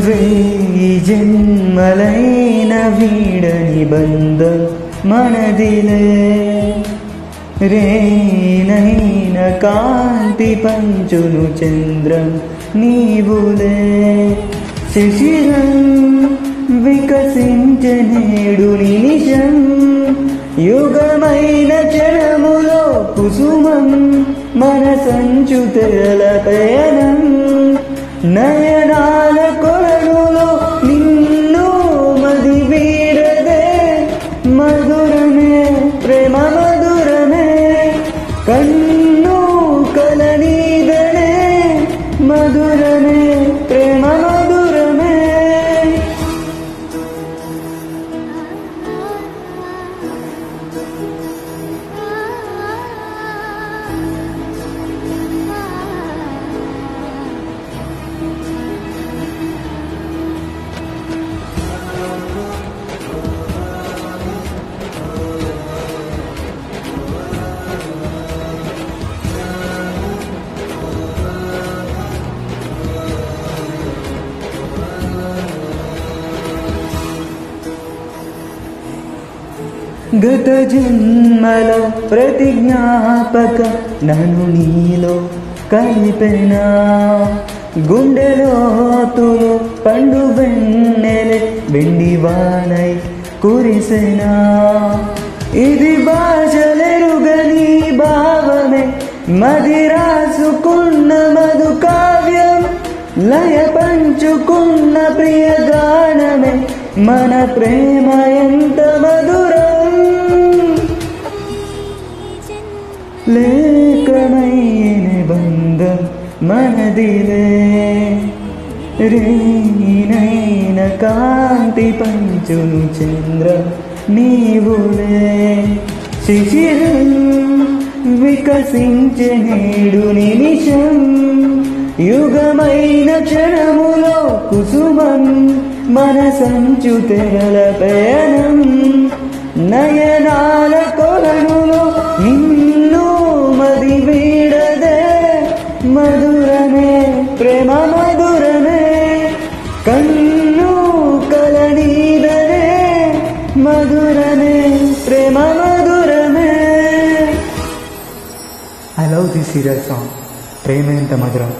వేయి జన్మలైన వీడని బంధం మనదిలే రేనైన కాంతి పంచును చంద్రం నీవులే శిశిరం వికసించే నేడు నిమిషం యుగమైన క్షణములో కుసుమం మన సంచు తెరల పయనం నయనాల కొరనులో నిన్ను మది వీడదే మధురమే ప్రేమ మధురమే కన్ను కలనీదనే మధురమే ప్రేమ మధురమే గత జన్మల ప్రతిజ్ఞాపక నన్ను నీలో కలిపెనా గుండెలోతులు పండు వెన్నెలే వెండి వానై కురిసెనా ఇది భాషలెరుగని భావమే మది రాసుకున్న మధు కావ్యం లయ పంచుకున్న ప్రియ గానమే మన ప్రేమ ఎంత మధురం లేఖమైన బంధం మనదిలే రేనైన కాంతి పంచును చంద్రం నీవులే శిశిరం వికసించే నేడు నిమిషం యుగమైన క్షణములో కుసుమం మన సంచు తెరల పయనం నయనాల కొరనులో నిన్ను మది వీడదే మధురమే ప్రేమ మధురమే కన్ను కలనీదనే మధురమే ప్రేమ మధురమే. I love this serial song. ప్రేమ ఎంత మధురం.